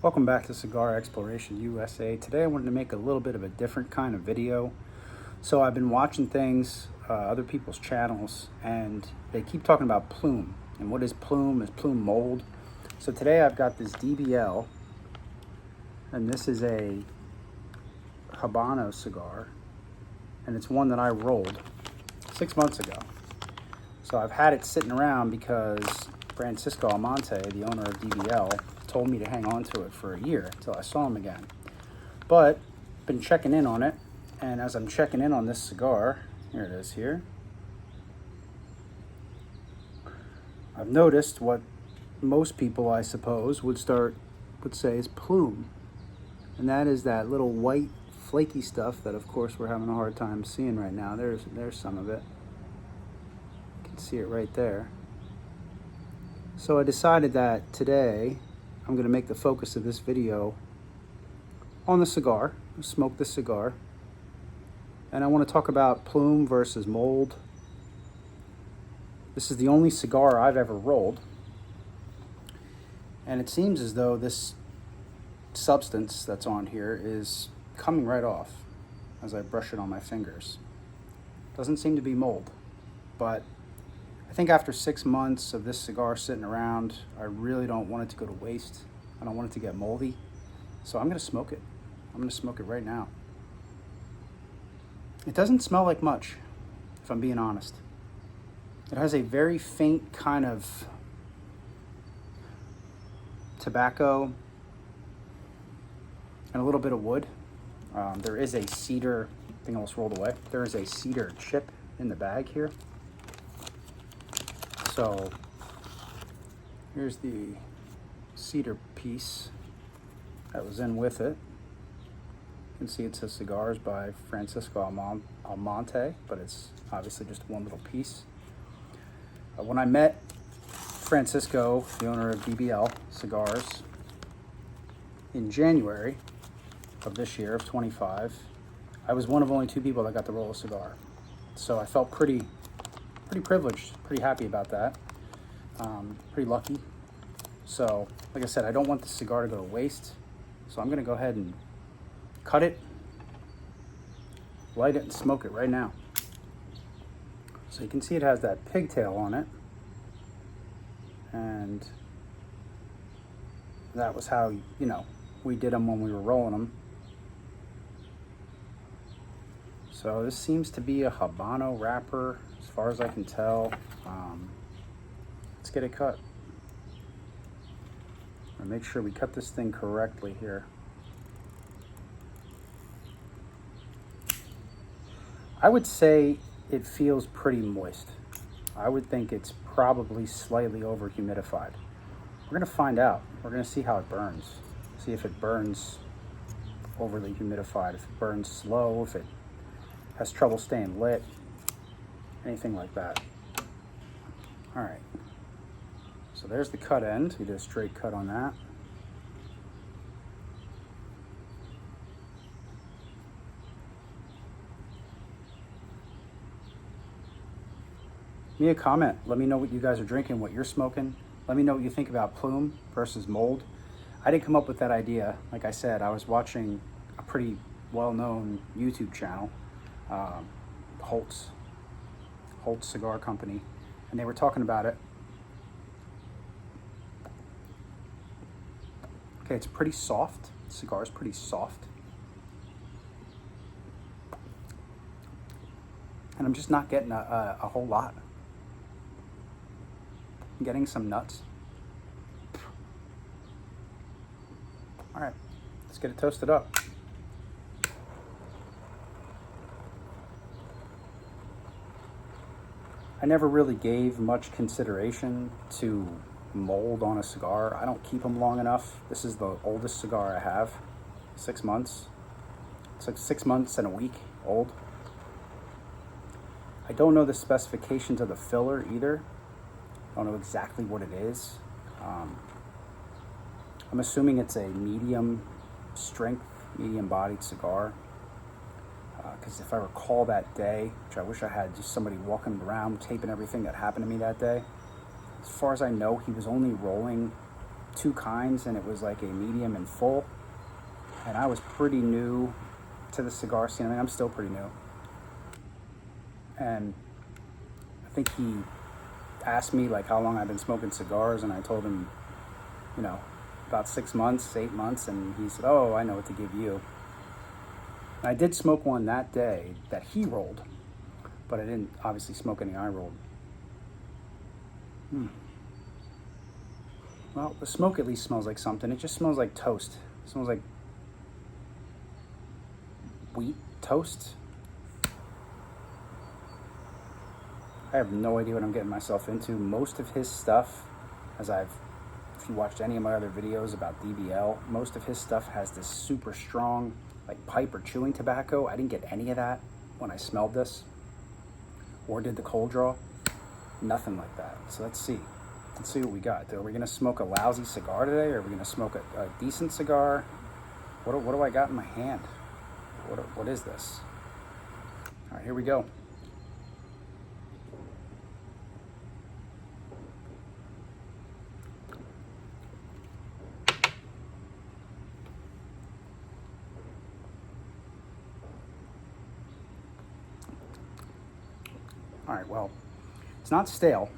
Welcome back to Cigar Exploration USA. Today I wanted to make a little bit of a different kind of video. So I've been watching things, other people's channels, and they keep talking about plume. And what is plume? Is plume mold? So today I've got this DBL, and this is a Habano cigar, and it's one that I rolled 6 months ago. So I've had it sitting around because Francisco Almonte, the owner of DBL, told me to hang on to it for a year until I saw him again. But been checking in on it, and as I'm checking in on this cigar, here it is here, I've noticed what most people, I suppose, would say is plume. And that is that little white flaky stuff that of course we're having a hard time seeing right now. There's some of it. You can see it right there. So I decided that today I'm going to make the focus of this video on the cigar, smoke this cigar, and I want to talk about plume versus mold. This is the only cigar I've ever rolled, and it seems as though this substance that's on here is coming right off as I brush it on my fingers. Doesn't seem to be mold, but I think after 6 months of this cigar sitting around, I really don't want it to go to waste. I don't want it to get moldy. So I'm going to smoke it. I'm going to smoke it right now. It doesn't smell like much, if I'm being honest. It has a very faint kind of tobacco and a little bit of wood. There is a cedar, I think I almost rolled away. There is a cedar chip in the bag here. So here's the cedar piece that was in with it. You can see it says Cigars by Francisco Almonte, but it's obviously just one little piece. When I met Francisco, the owner of DBL Cigars, in January of this year, of 25, I was one of only 2 people that got to roll a cigar. So I felt pretty privileged, pretty happy about that, pretty lucky. So, like I said, I don't want the cigar to go to waste, so I'm going to go ahead and cut it, light it, and smoke it right now. So you can see it has that pigtail on it, and that was how, we did them when we were rolling them. So this seems to be a Habano wrapper, as far as I can tell. Let's get it cut. And make sure we cut this thing correctly here. I would say it feels pretty moist. I would think it's probably slightly over humidified. We're gonna find out. We're gonna see how it burns. See if it burns overly humidified, if it burns slow, if it has trouble staying lit, anything like that. All right, so there's the cut end. We did a straight cut on that. Leave me a comment. Let me know what you guys are drinking, what you're smoking. Let me know what you think about plume versus mold. I didn't come up with that idea. Like I said, I was watching a pretty well-known YouTube channel, Holtz Cigar Company, and they were talking about it. Okay, it's pretty soft. The cigar is pretty soft. And I'm just not getting a whole lot. I'm getting some nuts. All right, let's get it toasted up. I never really gave much consideration to mold on a cigar. I don't keep them long enough. This is the oldest cigar I have, 6 months. It's like 6 months and a week old. I don't know the specifications of the filler either. I don't know exactly what it is. I'm assuming it's a medium strength, medium bodied cigar. Because if I recall that day, which I wish I had just somebody walking around taping everything that happened to me that day, as far as I know, he was only rolling two kinds, and it was like a medium and full. And I was pretty new to the cigar scene. I mean, I'm still pretty new. And I think he asked me like how long I've been smoking cigars, and I told him, you know, about 6 months, 8 months, and he said, "Oh, I know what to give you." And I did smoke one that day that he rolled, but I didn't obviously smoke any I rolled. Well, the smoke at least smells like something. It just smells like toast. It smells like wheat toast. I have no idea what I'm getting myself into. Most of his stuff, if you watched any of my other videos about DBL, most of his stuff has this super strong, like pipe or chewing tobacco. I didn't get any of that when I smelled this or did the cold draw. Nothing like that. So let's see. Let's see what we got. Are we gonna smoke a lousy cigar today, or are we gonna smoke a decent cigar? What do I got in my hand? What is this? All right, here we go. All right, well, it's not stale,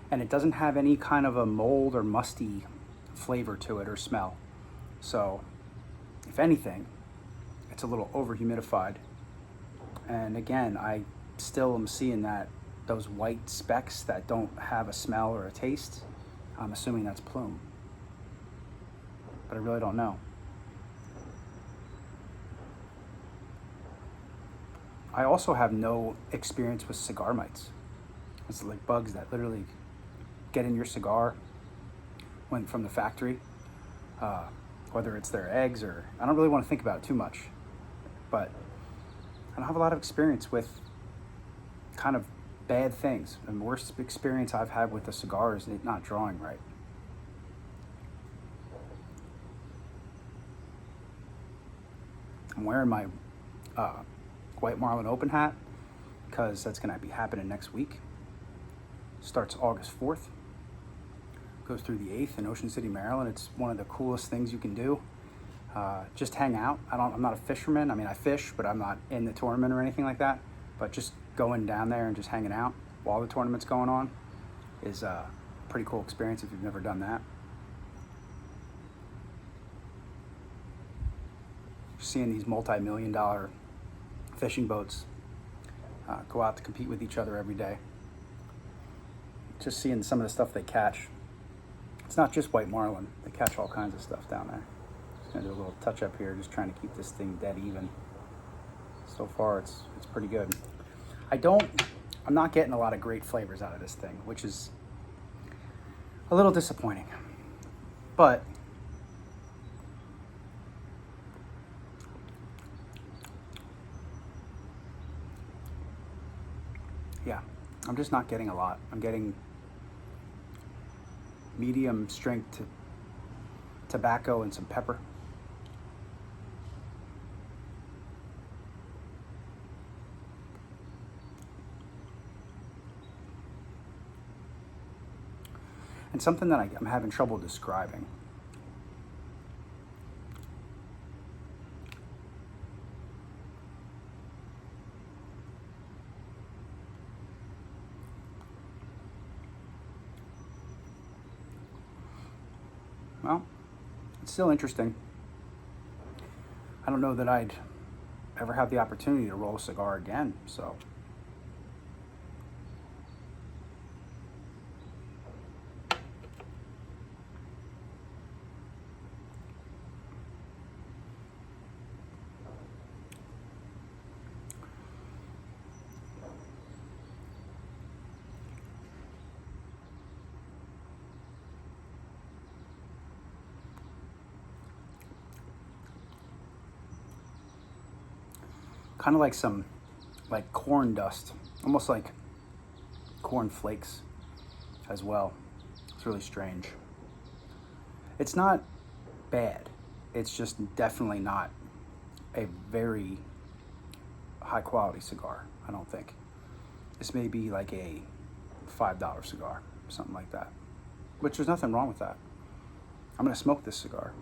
and it doesn't have any kind of a mold or musty flavor to it or smell. So, if anything, it's a little over humidified. And again, I still am seeing those white specks that don't have a smell or a taste. I'm assuming that's Plume, but I really don't know. I also have no experience with cigar mites. It's like bugs that literally get in your cigar from the factory, whether it's their eggs or, I don't really want to think about it too much, but I don't have a lot of experience with kind of bad things. And the worst experience I've had with a cigar is it not drawing right. I'm wearing my White Marlin open hat because that's going to be happening next week. Starts August 4th. Goes through the 8th in Ocean City, Maryland. It's one of the coolest things you can do. Just hang out. I'm not a fisherman. I mean, I fish, but I'm not in the tournament or anything like that. But just going down there and just hanging out while the tournament's going on is a pretty cool experience if you've never done that. Seeing these multi-million-dollar fishing boats go out to compete with each other every day. Just seeing some of the stuff they catch. It's not just white marlin. They catch all kinds of stuff down there. Just gonna do a little touch up here, just trying to keep this thing dead even. So far, it's pretty good. I'm not getting a lot of great flavors out of this thing, which is a little disappointing. But yeah, I'm just not getting a lot. I'm getting medium strength tobacco and some pepper. And something that I'm having trouble describing. Well, it's still interesting. I don't know that I'd ever have the opportunity to roll a cigar again, so. Kind of like some corn dust, almost like corn flakes as well. It's really strange. It's not bad. It's just definitely not a very high quality cigar, I don't think. This may be like a $5 cigar, something like that, which there's nothing wrong with that. I'm gonna smoke this cigar,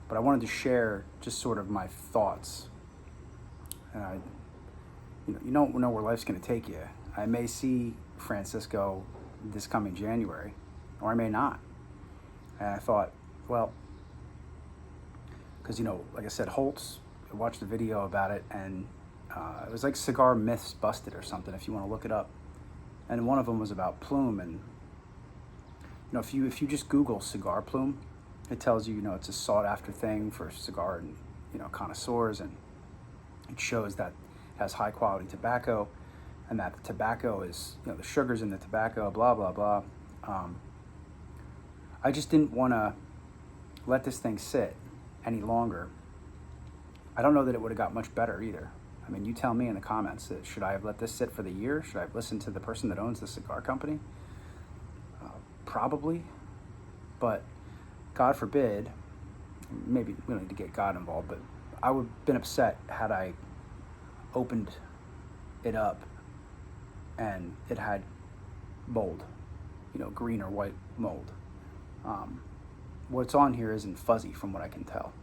but I wanted to share just sort of my thoughts. And you don't know where life's gonna take you. I may see Francisco this coming January, or I may not. And I thought, well, because like I said, Holtz, I watched a video about it, and it was like Cigar Myths Busted or something, if you want to look it up. And one of them was about Plume, and if you just Google cigar plume, it tells you, it's a sought after thing for cigar and connoisseurs, and it shows that it has high quality tobacco, and that the tobacco is the sugars in the tobacco, blah blah blah. I just didn't want to let this thing sit any longer. I don't know that it would have got much better either. I mean, you tell me in the comments, that should I have let this sit for the year? Should I have listened to the person that owns the cigar company? Probably, but God forbid, maybe we don't need to get God involved, but I would have been upset had I opened it up and it had mold, green or white mold. What's on here isn't fuzzy from what I can tell.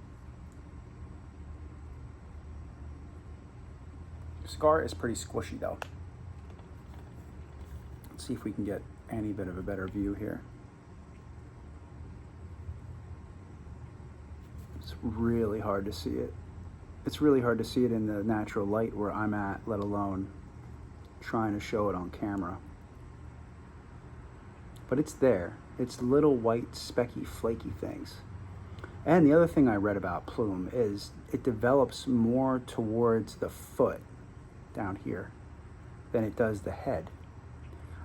The cigar is pretty squishy though. Let's see if we can get any bit of a better view here. It's really hard to see it. It's really hard to see it in the natural light where I'm at, let alone trying to show it on camera. But it's there. It's little white, specky, flaky things. And the other thing I read about Plume is it develops more towards the foot down here than it does the head.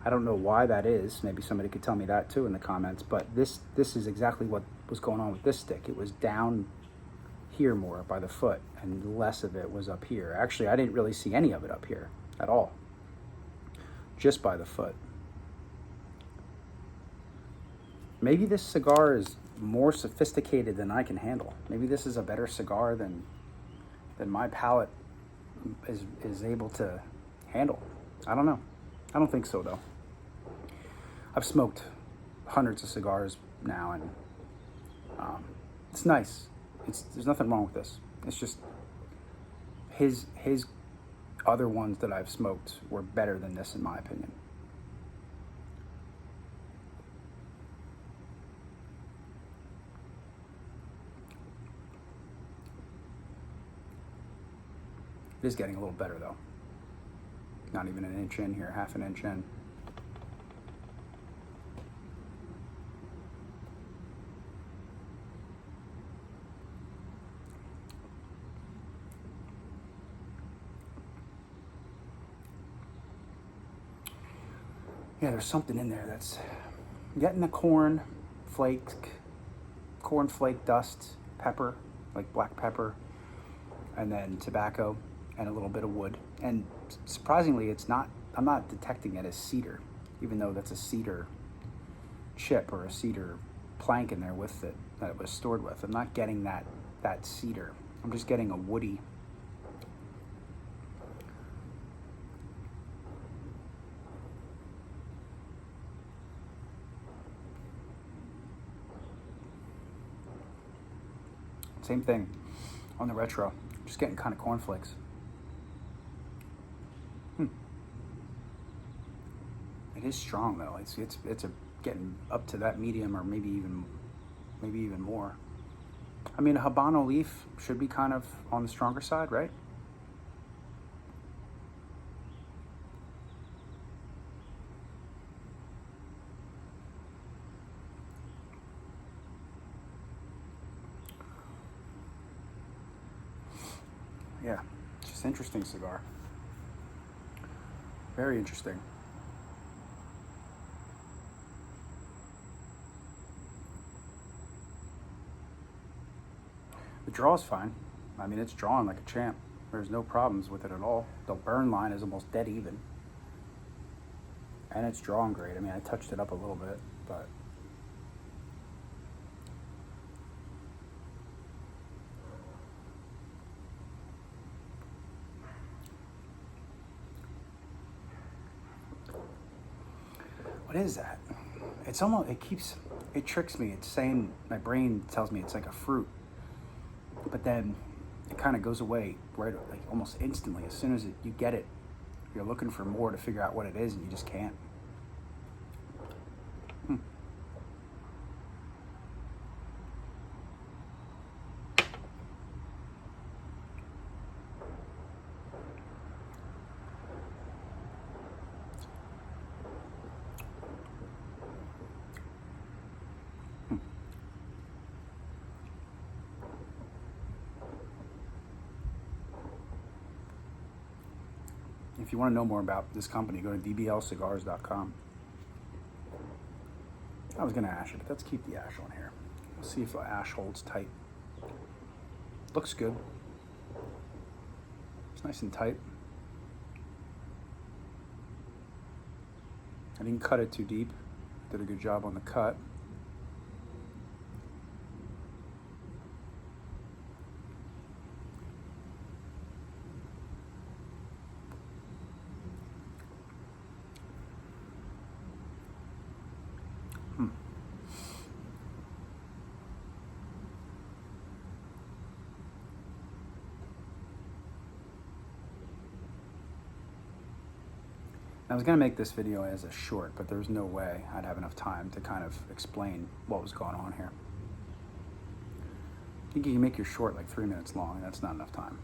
I don't know why that is. Maybe somebody could tell me that too in the comments, but this is exactly what was going on with this stick. It was down here more by the foot, and less of it was up here. Actually, I didn't really see any of it up here at all. Just by the foot. Maybe this cigar is more sophisticated than I can handle. Maybe this is a better cigar than my palate is able to handle. I don't know. I don't think so though. I've smoked hundreds of cigars now, and it's nice. There's nothing wrong with this. It's just his other ones that I've smoked were better than this in my opinion. It is getting a little better though. Not even an inch in here, half an inch in. Yeah, there's something in there that's getting the corn flake dust, pepper, like black pepper, and then tobacco and a little bit of wood. And surprisingly, I'm not detecting it as cedar, even though that's a cedar chip or a cedar plank in there with it that it was stored with. I'm not getting that cedar. I'm just getting a woody. Same thing on the retro. Just getting kind of cornflakes. It is strong though. It's getting up to that medium, or maybe even more. I mean, a Habano leaf should be kind of on the stronger side, right? Yeah, just interesting cigar. Very interesting. The draw's fine. I mean, it's drawing like a champ. There's no problems with it at all. The burn line is almost dead even. And it's drawing great. I mean, I touched it up a little bit, but what is that? It's almost, it keeps, it tricks me. It's saying, my brain tells me it's like a fruit, but then it kind of goes away right, like almost instantly. As soon as you get it, you're looking for more to figure out what it is, and you just can't. If you want to know more about this company, go to dblcigars.com. I was going to ash it, but let's keep the ash on here. We'll see if the ash holds tight. Looks good. It's nice and tight. I didn't cut it too deep. Did a good job on the cut. I was going to make this video as a short, but there's no way I'd have enough time to kind of explain what was going on here. I think you can make your short like 3 minutes long, and that's not enough time.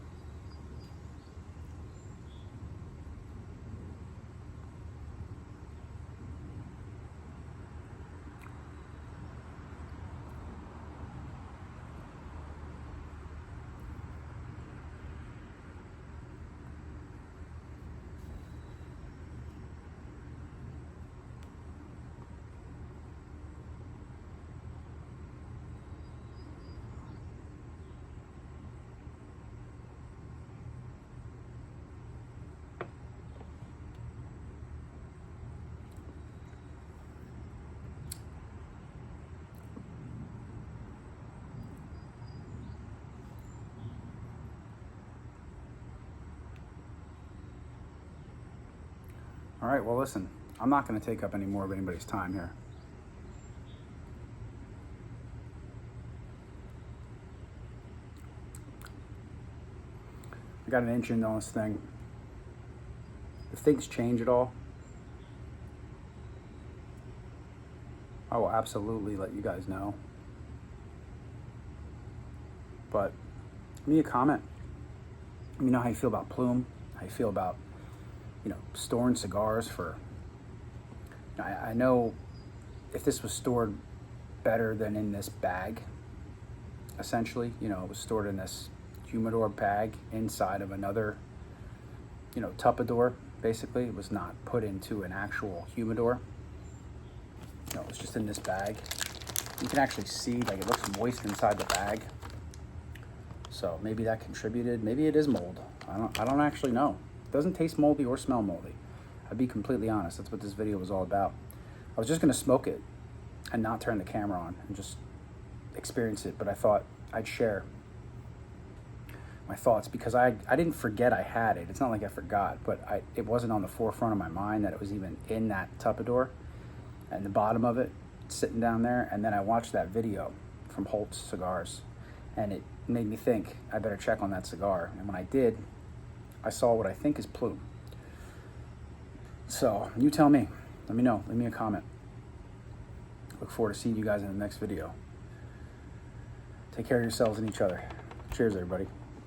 All right, well, listen, I'm not going to take up any more of anybody's time here. I got an inch in on this thing. If things change at all, I will absolutely let you guys know. But leave me a comment. Let me know how you feel about Plume, how you feel about, you know, storing cigars for, I know if this was stored better than in this bag, essentially, you know, it was stored in this humidor bag inside of another, you know, tupperware, basically. It was not put into an actual humidor. No, it was just in this bag. You can actually see, like, it looks moist inside the bag. So maybe that contributed. Maybe it is mold. I don't actually know. It doesn't taste moldy or smell moldy. I'd be completely honest. That's what this video was all about. I was just gonna smoke it and not turn the camera on and just experience it, but I thought I'd share my thoughts because I didn't forget I had it. It's not like I forgot, but it wasn't on the forefront of my mind that it was even in that tupperware and the bottom of it sitting down there. And then I watched that video from Holtz Cigars and it made me think I better check on that cigar. And when I did, I saw what I think is Plume. So you tell me, let me know, leave me a comment. Look forward to seeing you guys in the next video. Take care of yourselves and each other. Cheers, everybody.